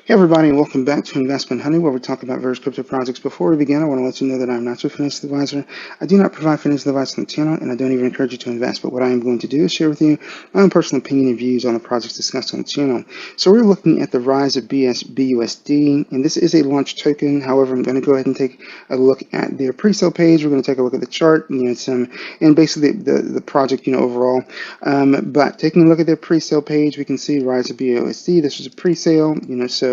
Hey everybody, and welcome back to Investment Honey, where we talk about various crypto projects. Before we begin, I want to let you know that I'm not your financial advisor. I do not provide financial advice on the channel, and I don't even encourage you to invest. But what I am going to do is share with you my own personal opinion and views on the projects discussed on the channel. So we're looking at the rise of BUSD, and this is a launch token. However, I'm going to go ahead and take a look at their pre-sale page. We're going to take a look at the chart, and basically the project, overall. But taking a look at their pre-sale page, we can see rise of BUSD. This was a pre-sale, so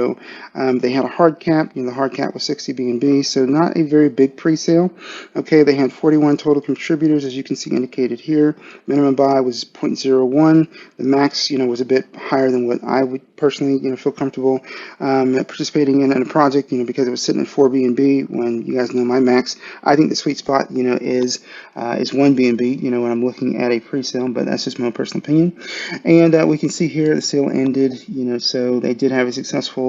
they had a hard cap. The hard cap was 60 BNB, so not a very big pre-sale. Okay, they had 41 total contributors, as you can see indicated here. Minimum buy was 0.01. The max, was a bit higher than what I would personally, feel comfortable participating in a project, because it was sitting at 4 BNB. When you guys know my max, I think the sweet spot, is 1 BNB, when I'm looking at a pre-sale, but that's just my personal opinion. And we can see here the sale ended, so they did have a successful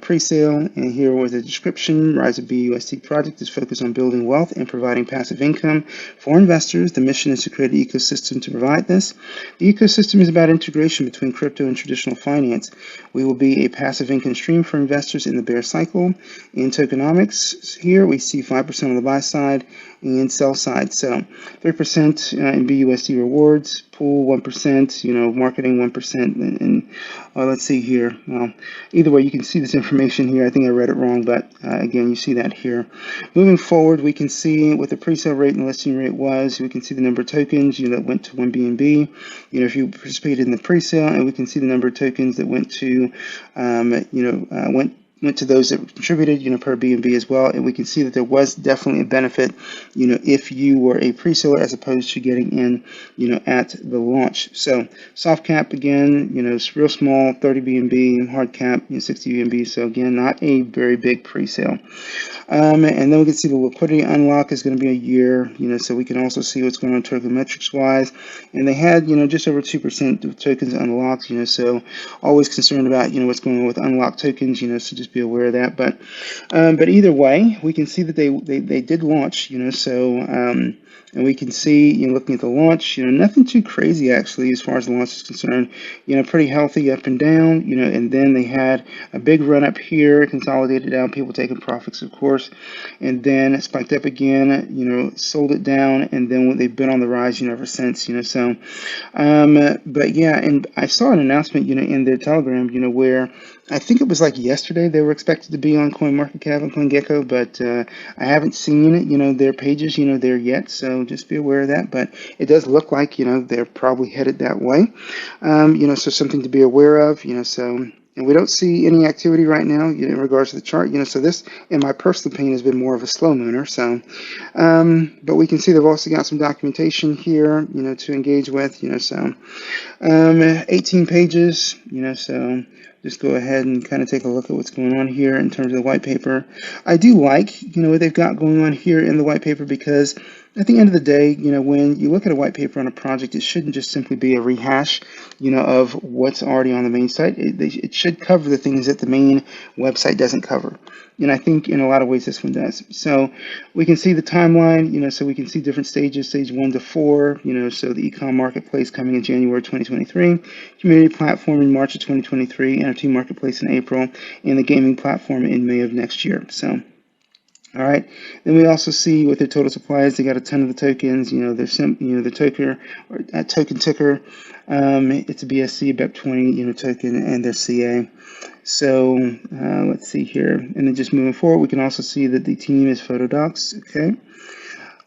pre-sale, and here was a description. Rise of BUSD project is focused on building wealth and providing passive income for investors. The mission is to create an ecosystem to provide this. The ecosystem is about integration between crypto and traditional finance. We will be a passive income stream for investors in the bear cycle. In tokenomics, here we see 5% on the buy side and sell side. So 3% in BUSD rewards, pool 1%, marketing 1%, and let's see here. Well, either way, you can see this information here. I think I read it wrong, but again, you see that here. Moving forward, we can see what the pre-sale rate and listing rate was. We can see the number of tokens, that went to 1 BNB. If you participated in the pre-sale, and we can see the number of tokens that went to, went to those that contributed, per BNB as well. And we can see that there was definitely a benefit, if you were a pre-seller as opposed to getting in, at the launch. So soft cap again, it's real small, 30 BNB, hard cap, 60 BNB. So again, not a very big pre-sale. And then we can see the liquidity unlock is going to be a year, so we can also see what's going on token metrics wise. And they had, just over 2% of tokens unlocked, so always concerned about, what's going on with unlocked tokens, so just be aware of that. But either way, we can see that they did launch, and we can see, looking at the launch, nothing too crazy actually as far as the launch is concerned. Pretty healthy up and down, and then they had a big run up here, consolidated down, people taking profits, of course, and then it spiked up again, sold it down, and then they've been on the rise, ever since, but yeah, and I saw an announcement, in their Telegram, where I think it was like yesterday they were expected to be on CoinMarketCap and CoinGecko, but I haven't seen, their pages, there yet. So just be aware of that. But it does look like, they're probably headed that way. So something to be aware of, and we don't see any activity right now, in regards to the chart, so this, in my personal opinion, has been more of a slow mooner. So, but we can see they've also got some documentation here, to engage with, 18 pages, so just go ahead and kind of take a look at what's going on here in terms of the white paper. I do like, what they've got going on here in the white paper, because at the end of the day, when you look at a white paper on a project, it shouldn't just simply be a rehash, of what's already on the main site. It should cover the things that the main website doesn't cover. And I think in a lot of ways this one does. So we can see the timeline, so we can see different stages, stage 1 to 4, so the e-com marketplace coming in January 2023, community platform in March of 2023, NFT marketplace in April, and the gaming platform in May of next year. So, all right. Then we also see what their total supply is. They got a ton of the tokens. The token or token ticker. It's a BSC BEP20 token, and their CA. So let's see here, and then just moving forward, we can also see that the team is Photodocs. Okay.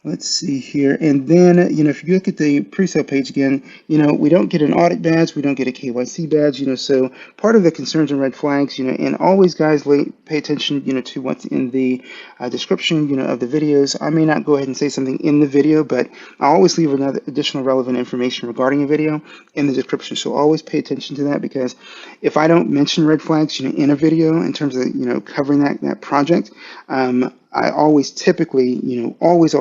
Let's see here. And then, if you look at the pre-sale page again, we don't get an audit badge. We don't get a KYC badge, so part of the concerns and red flags, and always, guys, pay attention, to what's in the description, of the videos. I may not go ahead and say something in the video, but I always leave another additional relevant information regarding a video in the description. So always pay attention to that, because if I don't mention red flags, in a video in terms of, covering that project, I always typically, always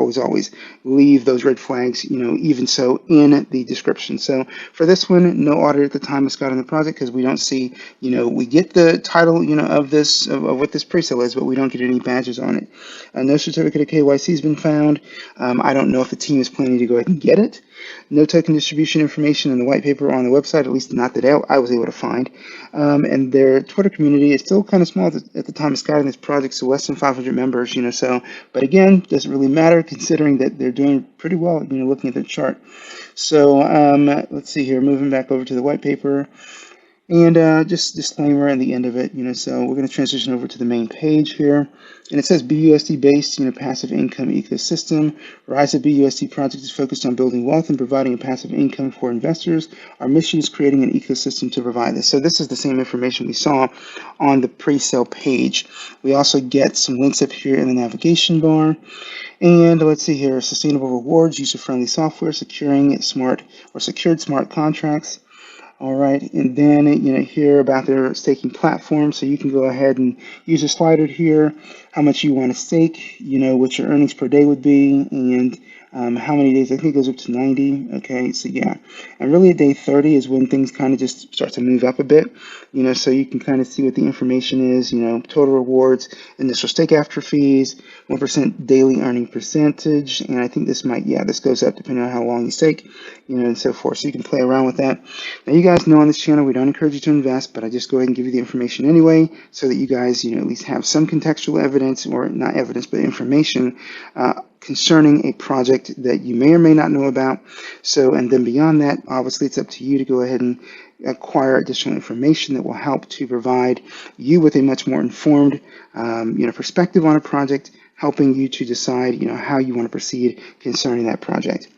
leave those red flags, even so in the description. So for this one, no audit at the time of scouting the project, because we don't see, we get the title, of this, of what this pre-sale is, but we don't get any badges on it. No certificate of KYC has been found. I don't know if the team is planning to go ahead and get it. No token distribution information in the white paper on the website, at least not that I was able to find. And their Twitter community is still kind of small at the time of starting this project, so less than 500 members, so, but again, doesn't really matter considering that they're doing pretty well, looking at their chart. So let's see here, moving back over to the white paper. And just disclaimer at the end of it, so we're going to transition over to the main page here. And it says BUSD based, passive income ecosystem. Rise of BUSD project is focused on building wealth and providing a passive income for investors. Our mission is creating an ecosystem to provide this. So this is the same information we saw on the pre-sale page. We also get some links up here in the navigation bar. And let's see here, sustainable rewards, user-friendly software, secured smart contracts. All right, and then here about their staking platform, so you can go ahead and use a slider here, how much you want to stake, what your earnings per day would be, and how many days. I think it goes up to 90. Okay, so yeah, and really at day 30 is when things kind of just start to move up a bit, so you can kind of see what the information is, total rewards, initial stake after fees, 1% daily earning percentage, and I think this goes up depending on how long you stake, and so forth. So you can play around with that. Now you guys know on this channel we don't encourage you to invest, but I just go ahead and give you the information anyway, so that you guys at least have some contextual evidence, or not evidence, but information concerning a project that you may or may not know about. So, and then beyond that, obviously it's up to you to go ahead and acquire additional information that will help to provide you with a much more informed perspective on a project, helping you to decide how you want to proceed concerning that project.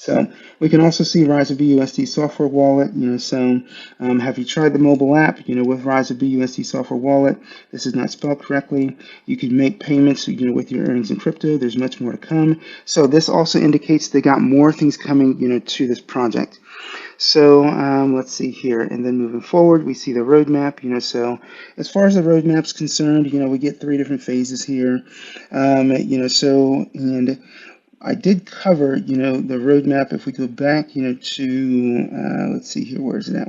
So we can also see Rise of BUSD software wallet, so have you tried the mobile app, with Rise of BUSD software wallet? This is not spelled correctly. You can make payments, with your earnings in crypto. There's much more to come. So this also indicates they got more things coming, to this project. So let's see here, and then moving forward, we see the roadmap, so as far as the roadmap is concerned, we get 3 different phases here, and I did cover, the roadmap. If we go back, to, let's see here, where's it at?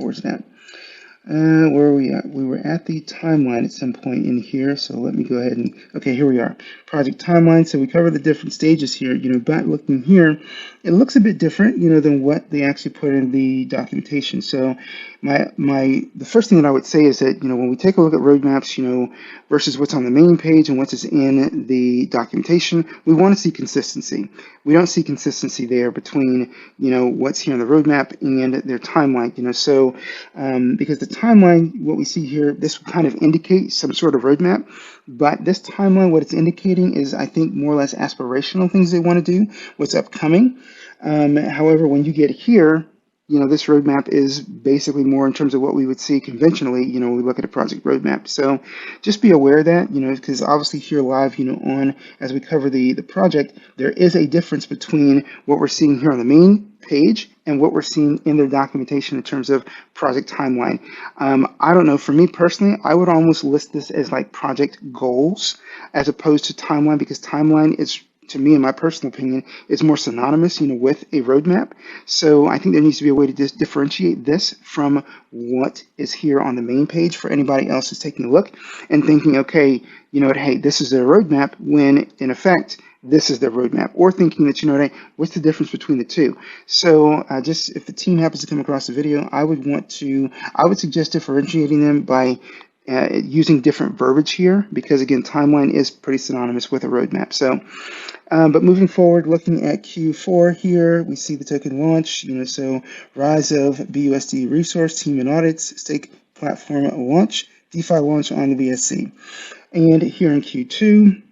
Where are we at? We were at the timeline at some point in here, so let me go ahead and, okay, here we are. Project timeline, so we cover the different stages here. Back looking here, it looks a bit different, than what they actually put in the documentation. So the first thing that I would say is that, when we take a look at roadmaps, versus what's on the main page and what's in the documentation, we want to see consistency. We don't see consistency there between, what's here in the roadmap and their timeline, so because the timeline, what we see here, this would kind of indicate some sort of roadmap, but this timeline, what it's indicating is, I think, more or less aspirational things they want to do, what's upcoming. However, when you get here, this roadmap is basically more in terms of what we would see conventionally, when we look at a project roadmap. So just be aware of that, because obviously here live, on as we cover the project, there is a difference between what we're seeing here on the main page and what we're seeing in their documentation in terms of project timeline. I don't know, for me personally, I would almost list this as like project goals as opposed to timeline, because timeline is, to me, in my personal opinion, is more synonymous, with a roadmap. So I think there needs to be a way to just differentiate this from what is here on the main page for anybody else who's taking a look and thinking, okay, hey, this is their roadmap, when in effect, this is their roadmap, or thinking that, hey, what's the difference between the two? So just if the team happens to come across the video, I would suggest differentiating them by using different verbiage here, because again, timeline is pretty synonymous with a roadmap. So, but moving forward, looking at Q4 here, we see the token launch, so Rise of BUSD resource, team and audits, stake platform launch, DeFi launch on the BSC. And here in Q2,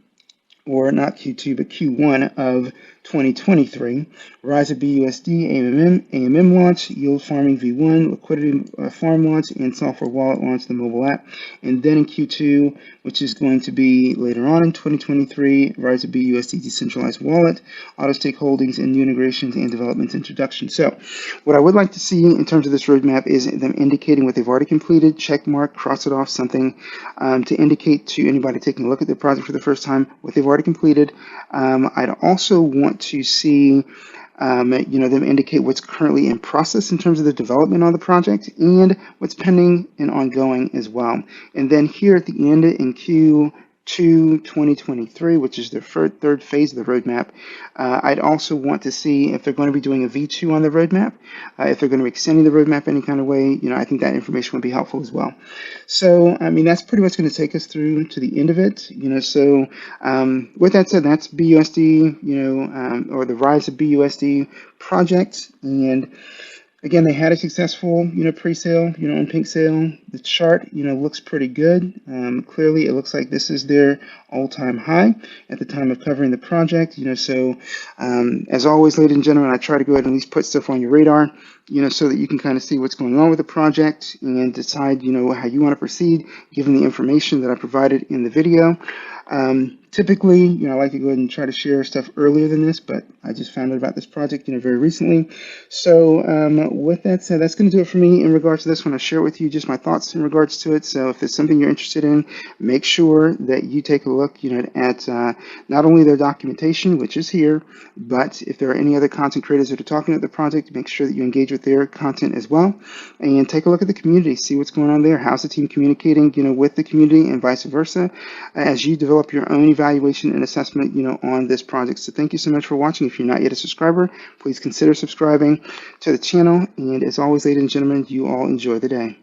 or not Q2, but Q1 of 2023, Rise of BUSD, AMM launch, yield farming V1, liquidity farm launch, and software wallet launch, the mobile app. And then in Q2, which is going to be later on in 2023, Rise of BUSD decentralized wallet, auto stake holdings, and new integrations and development introduction. So what I would like to see in terms of this roadmap is them indicating what they've already completed, check mark, cross it off, something to indicate to anybody taking a look at the project for the first time what they've already completed. I'd also want to see them indicate what's currently in process in terms of the development on the project and what's pending and ongoing as well. And then here at the end in Q2 to 2023, which is the third phase of the roadmap. I'd also want to see if they're going to be doing a V2 on the roadmap, if they're going to be extending the roadmap any kind of way. I think that information would be helpful as well. So, I mean, that's pretty much going to take us through to the end of it. So with that said, that's BUSD, or the rise of BUSD project. And again, they had a successful, pre-sale, on Pink Sale. The chart, looks pretty good. Clearly, it looks like this is their all-time high at the time of covering the project. So as always, ladies and gentlemen, I try to go ahead and at least put stuff on your radar, so that you can kind of see what's going on with the project and decide, how you want to proceed, given the information that I provided in the video. Typically, I like to go ahead and try to share stuff earlier than this, but I just found out about this project, very recently. So with that said, that's going to do it for me in regards to this one. I'll share with you just my thoughts in regards to it. So if it's something you're interested in, make sure that you take a look, at not only their documentation, which is here, but if there are any other content creators that are talking about the project, make sure that you engage with their content as well, and take a look at the community, see what's going on there. How's the team communicating, with the community, and vice versa, as you develop your own evaluation and assessment, on this project. So thank you so much for watching. If you're not yet a subscriber, please consider subscribing to the channel. And as always, ladies and gentlemen, you all enjoy the day.